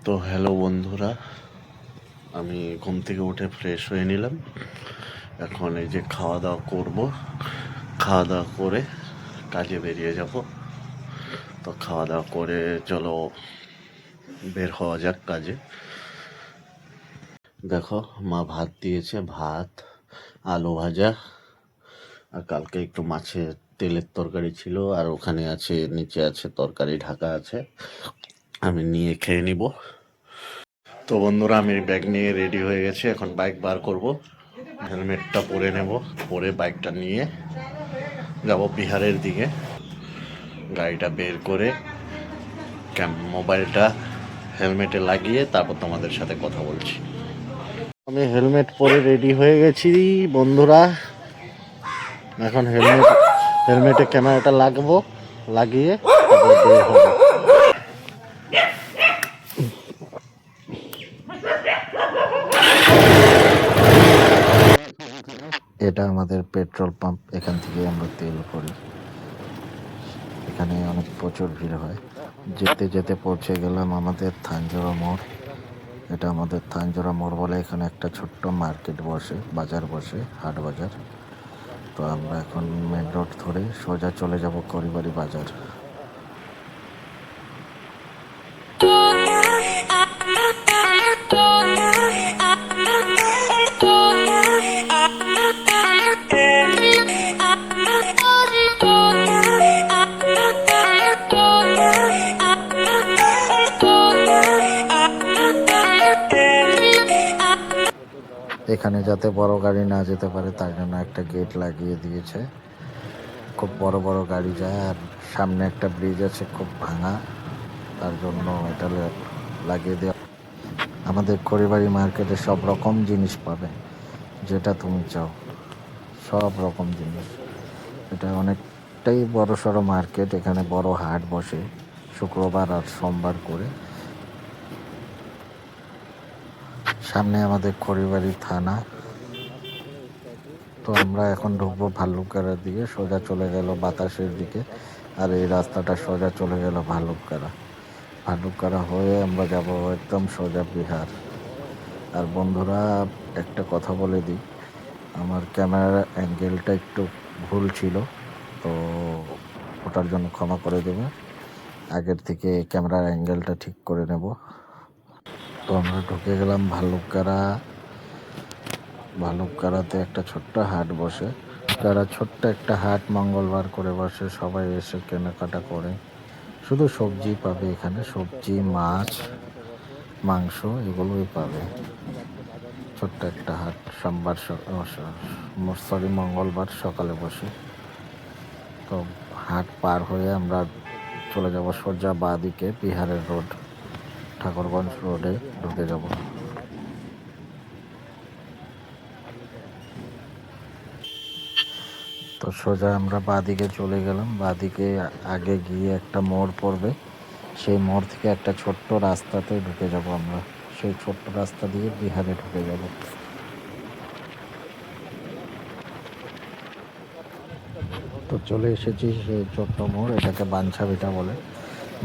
তো হ্যালো বন্ধুরা, আমি ঘুম থেকে উঠে ফ্রেশ হয়ে নিলাম। এখন এই যে খাওয়া দাওয়া করব, খাওয়া দাওয়া করে কাজে বেরিয়ে যাব। তো খাওয়া দাওয়া করে চলো বের হওয়া যাক কাজে। দেখো, মা ভাত দিয়েছে, ভাত, আলু ভাজা, আর কালকে একটু মাছের তেলের তরকারি ছিল, আর ওখানে আছে, নিচে আছে তরকারি ঢাকা আছে, আমি নিয়ে খেয়ে নিব। তো বন্ধুরা, আমি ব্যাগ নিয়ে রেডি হয়ে গেছি, এখন বাইক বার করব, হেলমেটটা পরে নেব, পরে বাইকটা নিয়ে যাব বিহারের দিকে। গাড়িটা বের করে মোবাইলটা হেলমেটে লাগিয়ে তারপর তোমাদের সাথে কথা বলছি। আমি হেলমেট পরে রেডি হয়ে গেছি বন্ধুরা। এখন হেলমেটে ক্যামেরাটা লাগিয়ে তারপর বের হবো। এটা আমাদের পেট্রোল পাম্প, এখান থেকে আমরা তেল ভরি। এখানে অনেক প্রচুর ভিড় হয়। যেতে যেতে পৌঁছে গেলাম আমাদের থানজোড়া মোড়। এটা আমাদের থানজোড়া মোড় বলে। এখানে একটা ছোট্ট মার্কেট বসে, বাজার বসে, হাট বাজার। তো আমরা এখন মেন রোড ধরে সোজা চলে যাব করিবারি বাজার। এখানে যাতে বড় গাড়ি না যেতে পারে তার জন্য একটা গেট লাগিয়ে দিয়েছে। খুব বড় বড় গাড়ি যায়, আর সামনে একটা ব্রিজ আছে খুব ভাঙা, তার জন্য এটা লাগিয়ে দেওয়া। আমাদের খড়িবাড়ি মার্কেটে সব রকম জিনিস পাবে, যেটা তুমি চাও, সব রকম জিনিস। এটা অনেকটাই বড় সড়ো মার্কেট। এখানে বড় হাট বসে শুক্রবার আর সোমবার করে। সামনে আমাদের খড়িবাড়ি থানা। তো আমরা এখন ঢুকবো ভাল্লুকগাড়ার দিকে, সোজা চলে গেল বাতাসের দিকে, আর এই রাস্তাটা সোজা চলে গেল ভাল্লুকগাড়া হয়ে আমরা যাব একদম সোজা বিহার। আর বন্ধুরা, একটা কথা বলে দিই, আমার ক্যামেরার অ্যাঙ্গেলটা একটু ভুল ছিল, তো ওটার জন্য ক্ষমা করে দেবে। আগের থেকে ক্যামেরার অ্যাঙ্গেলটা ঠিক করে নেব। তো আমরা ঢুকে গেলাম ভাল্লুকগাড়াতে একটা ছোট্ট হাট বসে। ছোট্ট একটা হাট মঙ্গলবার করে বসে, সবাই এসে কেনাকাটা করে। শুধু সবজি পাবে এখানে, সবজি, মাছ, মাংস, এগুলোই পাবে। ছোট্ট একটা হাট, মঙ্গলবার সকালে বসে। তো হাট পার হয়ে আমরা চলে যাব সোজা বাঁ দিকে বিহারের রোড, ঠাকুরগঞ্জ রোডে ঢুকে যাব। তো সোজা আমরা বাঁ দিকে চলে গেলাম। বাঁ দিকে আগে গিয়ে একটা মোড় পড়বে, সেই মোড় থেকে একটা ছোট্ট রাস্তাতে ঢুকে যাব আমরা। সেই ছোট্ট রাস্তা দিয়ে বিহারে ঢুকে যাব। তো চলে এসেছি সেই ছোট্ট মোড়, এটাকে বাঞ্ছাভিটা বলে।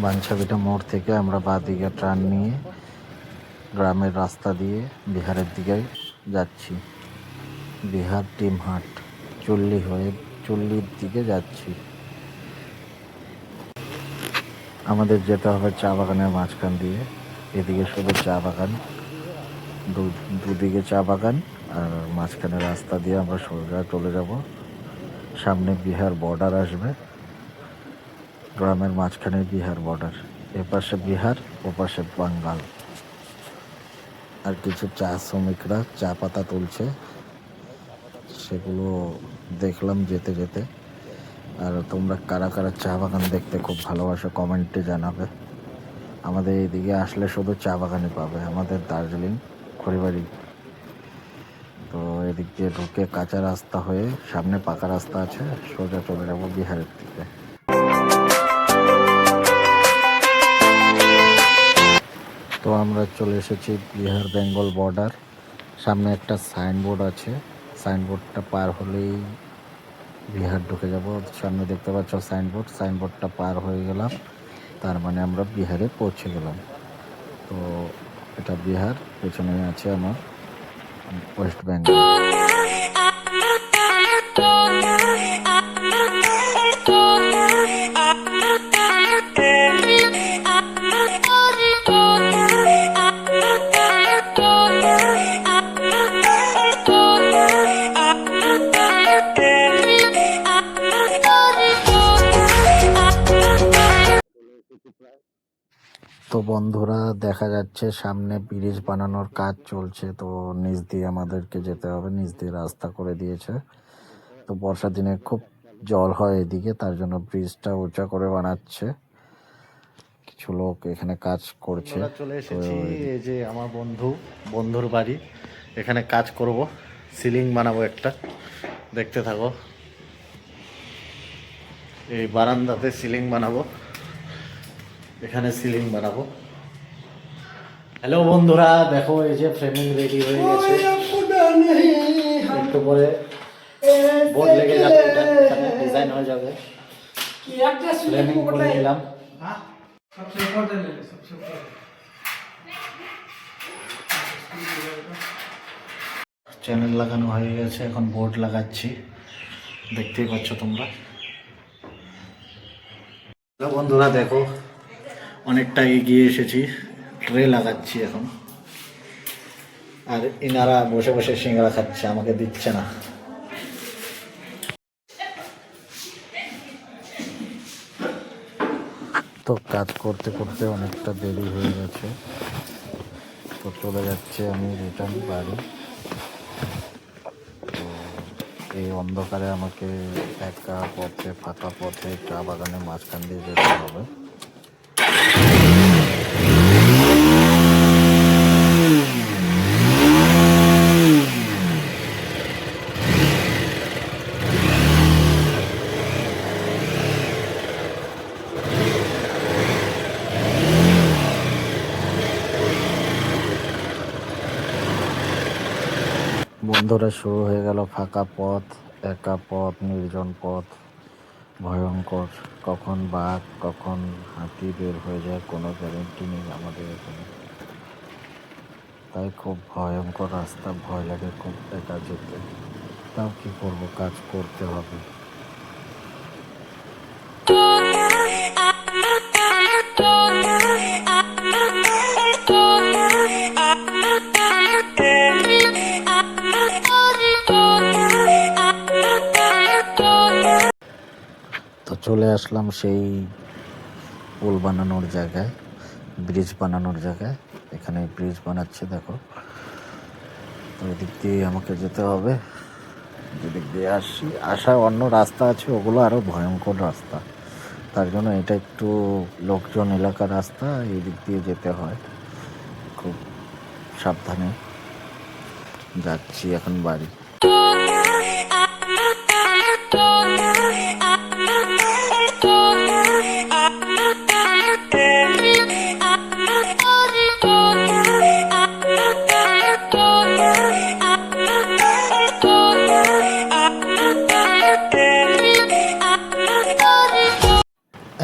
বাঞ্ছাভিটা মোড় থেকে আমরা বাঁ দিকে ট্রান নিয়ে গ্রামের রাস্তা দিয়ে বিহারের দিকে যাচ্ছি। বিহার টিমহাট চুল্লির দিকে যাচ্ছি। আমাদের যেতে হবে চা বাগানের মাঝখান দিয়ে। এদিকে শুধু চা বাগান, দুদিকে চা বাগান, আর মাঝখানে রাস্তা দিয়ে আমরা সোজা চলে যাব। সামনে বিহার বর্ডার আসবে, গ্রামের মাঝখানে বিহার বর্ডার। এপাশে বিহার, ওপাশে বাঙ্গাল। আর কিছু চা শ্রমিকরা চা পাতা তুলছে, সেগুলো দেখলাম যেতে যেতে। আর তোমরা কারা কারা চা বাগান দেখতে খুব ভালোবাসো কমেন্টে জানাবে। আমাদের এইদিকে আসলে শুধু চা বাগানই পাবে, আমাদের দার্জিলিং খড়িবাড়ি। তো এদিক দিয়ে ঢুকে কাঁচা রাস্তা হয়ে সামনে পাকা রাস্তা আছে, সোজা চলে যাবো বিহারের দিকে। তো আমরা চলে এসেছি বিহার বেঙ্গল বর্ডার। সামনে একটা সাইনবোর্ড আছে, সাইনবোর্ডটা পার হলেই বিহার ঢুকে যাব। সামনে দেখতে পাচ্ছ সাইনবোর্ডটা পার হয়ে গেলাম, তার মানে আমরা বিহারে পৌঁছে গেলাম। তো এটা বিহার, পেছনে আছে আমার ওয়েস্ট বেঙ্গল। তো বন্ধুরা, দেখা যাচ্ছে সামনে ব্রিজ বানানোর কাজ চলছে। তো নিচ দিয়ে আমাদেরকে যেতে হবে, নিচ দিয়ে রাস্তা করে দিয়েছে। তো বর্ষার দিনে খুব জল হয় এদিকে, তার জন্য ব্রিজটা উঁচা করে বানাচ্ছে। কিছু লোক এখানে কাজ করছে। চলে এসেছি, এই যে আমার বন্ধুর বাড়ি। এখানে কাজ করব, সিলিং বানাবো একটা, দেখতে থাকো। এই বারান্দাতে সিলিং বানাবো, এখানে সিলিং বানাবো। হ্যালো বন্ধুরা, দেখো এই যে ফ্রেমিং রেডি হয়ে গেছে। একটু পরে বোর্ড লেগে যাবে, এটা এখানে ডিজাইন হয়ে যাবে। ফ্রেমিং করে নিলাম। চ্যানেল লাগানো হয়ে গেছে, এখন বোর্ড লাগাচ্ছি, দেখতেই পাচ্ছ তোমরা। হ্যালো বন্ধুরা, দেখো অনেকটা এগিয়ে এসেছি, ট্রে লাগাচ্ছি এখন। আর ইনারা বসে বসে সিঙ্গারা খাচ্ছে, আমাকে দিচ্ছে না। তো কাজ করতে করতে অনেকটা দেরি হয়ে গেছে। তো চলে যাচ্ছে আমি রিটার্ন বাড়ি। তো এই অন্ধকারে আমাকে একা পথে, ফাঁকা পথে, চা বাগানের মাঝখান দিয়ে যেতে হবে। বন্ধুরা, শুরু হয়ে গেল ফাঁকা পথ, একা পথ, নির্জন পথ, ভয়ঙ্কর। কখন বাঘ, কখন হাতি বের হয়ে যায়, কোনো গ্যারেন্টি নেই আমাদের এখানে। তাই খুব ভয়ঙ্কর রাস্তা, ভয় লাগে খুব একা যেতে। তাও কি করবো, কাজ করতে হবে। তো চলে আসলাম সেই পুল বানানোর জায়গায়, ব্রিজ বানানোর জায়গায়। এখানে ব্রিজ বানাচ্ছে, দেখো। তো এদিক দিয়ে আমাকে যেতে হবে। যেদিক দিয়ে আসার অন্য রাস্তা আছে, ওগুলো আরও ভয়ঙ্কর রাস্তা। তার জন্য এটা একটু লোকজন এলাকার রাস্তা, এই দিক দিয়ে যেতে হয়। খুব সাবধানে যাচ্ছি এখন বাড়ি।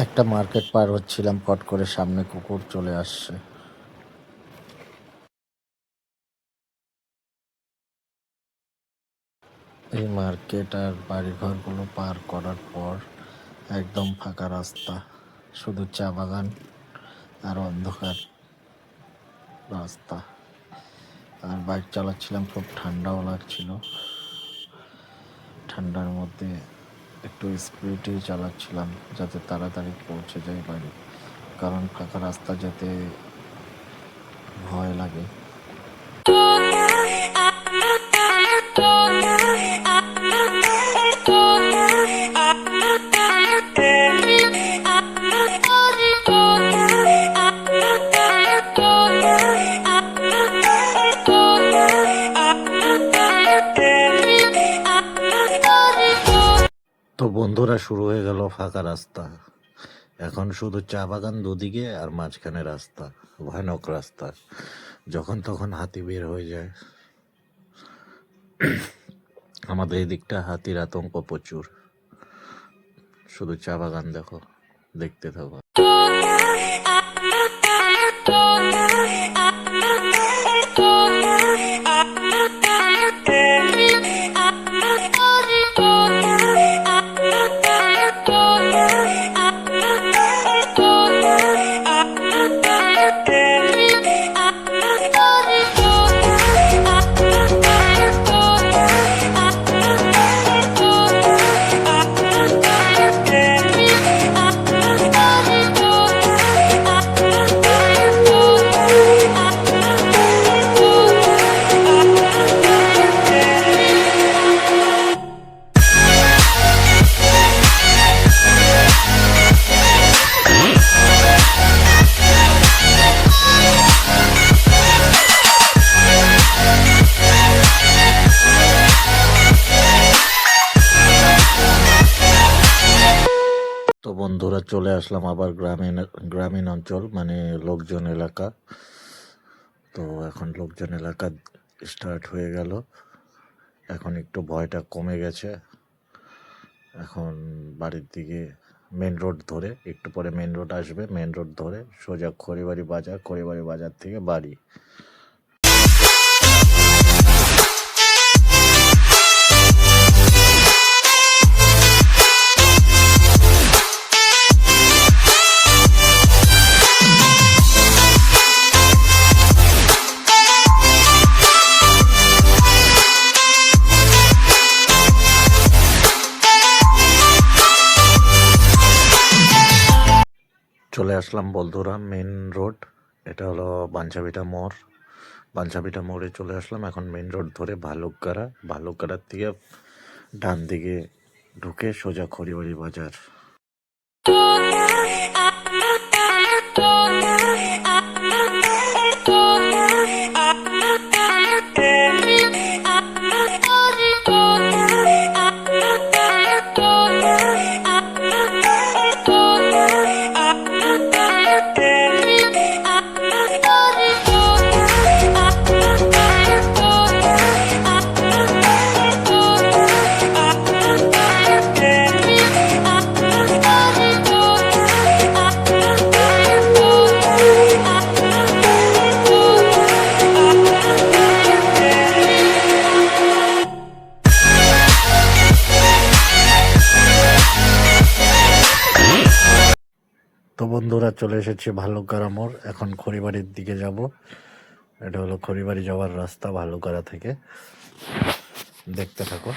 একটা মার্কেট পার হচ্ছিলাম, ফট করে সামনে কুকুর চলে আসছে। এই মার্কেট আর বাড়িঘরগুলো পার করার পর একদম ফাঁকা রাস্তা, শুধু চা বাগান আর অন্ধকার রাস্তা। আর বাইক চালাচ্ছিলাম, খুব ঠান্ডাও লাগছিল। ঠান্ডার মধ্যে একটু স্পিডেই চালাচ্ছিলাম, যাতে তাড়াতাড়ি পৌঁছে যাই বাড়ি। কারণ ফাঁকা রাস্তা যেতে ভয় লাগে। তো বন্ধুরা, শুরু হয়ে গেল ফাঁকা রাস্তা। এখন শুধু চা বাগান দুদিকে, আর মাঝখানে রাস্তা, ভয়ানক রাস্তা। যখন তখন হাতি বের হয়ে যায়। আমাদের এই দিকটা হাতির আতঙ্ক প্রচুর। শুধু চা বাগান দেখো, দেখতে থাকো। তো বন্ধুরা চলে আসলাম আবার গ্রামীণ অঞ্চল মানে লোকজন এলাকা। তো এখন লোকজন এলাকা স্টার্ট হয়ে গেল, এখন একটু ভয়টা কমে গেছে। এখন বাড়ির দিকে মেন রোড ধরে, একটু পরে মেন রোড আসবে, মেন রোড ধরে সোজা খড়িবাড়ি বাজার, খড়িবাড়ি বাজার থেকে বাড়ি। চলে আসলাম বন্ধুরা মেন রোড, এটা হলো বাঞ্ছাভিটা মোড়। বাঞ্ছাভিটা মোড়ে চলে আসলাম, এখন মেন রোড ধরে ভালুকগাড়ার থেকে ডান দিকে ঢুকে সোজা খড়িবাড়ি বাজার। তো বন্ধুরা চলে এসেছি ভালুকগাড়া মোড়, এখন খড়িবাড়ির দিকে যাব। এটা হলো খড়িবাড়ি যাওয়ার রাস্তা ভালুকগাড়া থেকে, দেখতে থাকো।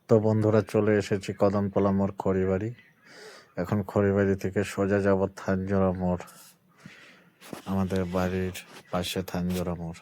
তো বন্ধুরা চলে এসেছি কদমতলা মোড় খড়িবাড়ি, এখন খড়িবাড়ি থেকে সোজা যাব থানজোড়া মোড়, আমাদের বাড়ির পাশে থানজোড়া মোড়।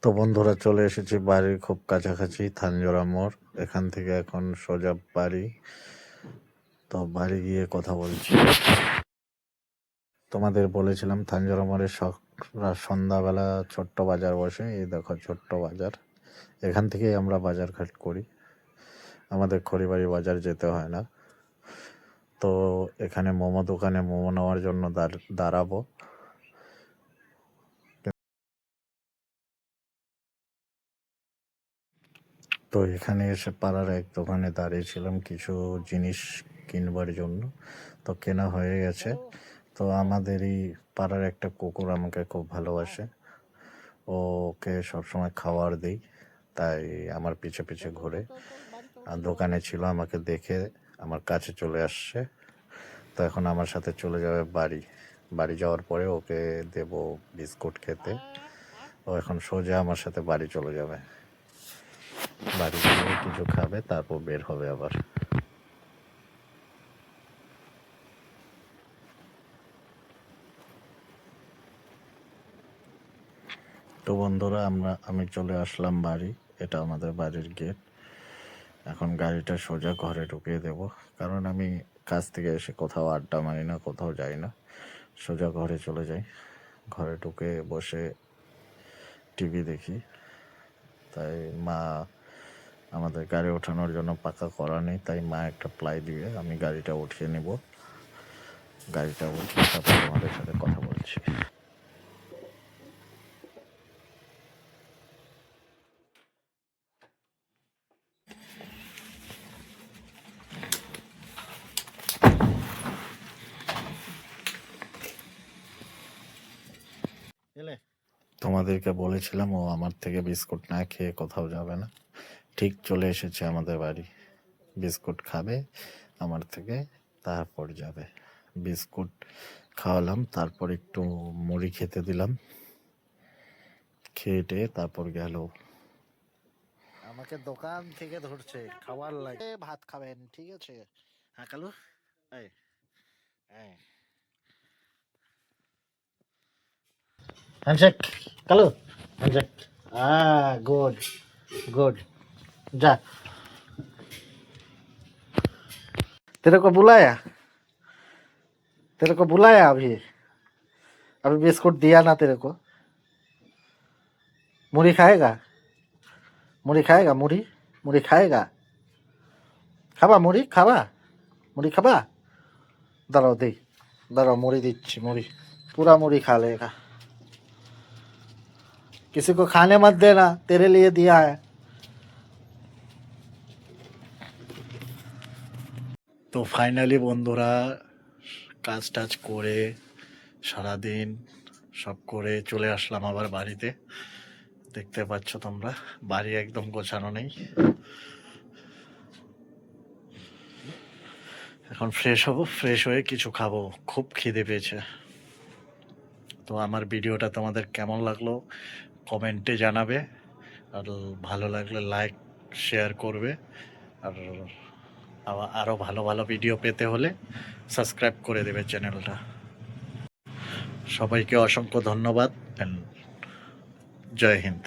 তো বন্ধুরা চলে এসেছি বাড়ির খুব কাছাকাছি থানজোড়া মোড়, এখান থেকে এখন সোজা বাড়ি। তো বাড়ি গিয়ে কথা বলছি। তোমাদের বলেছিলাম থানজোড়া মোড়ে সন্ধ্যাবেলা ছোট্ট বাজার বসে, এই দেখো ছোট্ট বাজার, এখান থেকেই আমরা বাজার ঘাট করি, আমাদের খড়িবাড়ি বাজার যেতে হয় না। তো এখানে মোমো দোকানে মোমো নেওয়ার জন্য দাঁড়াবো। তো এখানে এসে পাড়ার এক দোকানে দাঁড়িয়েছিলাম কিছু জিনিস কিনবার জন্য। তো কেনা হয়ে গেছে। তো আমাদেরই পাড়ার একটা কুকুর আমাকে খুব ভালোবাসে, ওকে সবসময় খাবার দিই, তাই আমার পিছে পিছে ঘুরে। আর দোকানে ছিল, আমাকে দেখে আমার কাছে চলে আসছে। তো এখন আমার সাথে চলে যাবে বাড়ি। বাড়ি যাওয়ার পরে ওকে দেব বিস্কুট খেতে। ও এখন সোজা আমার সাথে বাড়ি চলে যাবে। বাড়ি গিয়ে কিছু খাবে, তারপর বের হবে আবার। তো বন্ধুরা, আমি চলে আসলাম বাড়ি। এটা আমাদের বাড়ির গেট। এখন গাড়িটা সোজা ঘরে ঢুকিয়ে দেব, কারণ আমি কাজ থেকে এসে কোথাও আড্ডা মারি না, কোথাও যাই না, সোজা ঘরে চলে যাই। ঘরে ঢুকে বসে টিভি দেখি। তাই মা, আমাদের গাড়ি ওঠানোর জন্য পাকা করা নেই, তাই মা একটা প্লাই দিবে, আমি গাড়িটা উঠিয়ে নেব। গাড়িটা উঠিয়ে তারপর তোমাদের সাথে কথা বলছি। তোমাদেরকে বলেছিলাম ও আমার থেকে বিস্কুট না খেয়ে কোথাও যাবে না। ঠিক চলে এসেছে আমাদের বাড়ি। বিস্কুট খাবে আমার থেকে, তারপর যাবে। বিস্কুট খাওয়ালাম, তারপর একটু মুড়ি খেতে দিলাম, খেয়ে তারপর গেল। আমাকে দোকান থেকে ধরছে খাবার লাগে, ভাত খাবেন, ঠিক আছে? হ্যাঁ কালু, এই, এই। Handshake Kalu, handshake. Good good. जा, तेरे को बुलाया, तेरे को बुलाया अभी। अभी बिस्कुट दिया ना तेरे को। मुड़ी खाएगा, मुड़ी खाएगा, मुड़ी मुड़ी खाएगा। खाबा मुड़ी, खाबा मुड़ी, खाबा। दाঁড়াও दे, दाঁড়াও मुड़ी দিচ্ছি, मुड़ी पूरा मुड़ी खा लेगा। किसी को खाने मत देना, तेरे लिए दिया है। তো ফাইনালি বন্ধুরা, কাজ টাজ করে সারাদিন সব করে চলে আসলাম আবার বাড়িতে। দেখতে পাচ্ছ তোমরা, বাড়ি একদম গোছানো নেই। এখন ফ্রেশ হব, ফ্রেশ হয়ে কিছু খাবো, খুব খিদে পেয়েছে। তো আমার ভিডিওটা তোমাদের কেমন লাগলো কমেন্টে জানাবে, আর ভালো লাগলে লাইক শেয়ার করবে, আর আরও ভালো ভালো ভিডিও পেতে হলে সাবস্ক্রাইব করে দেবে চ্যানেলটা। সবাইকে অসংখ্য ধন্যবাদ, জয় হিন্দ।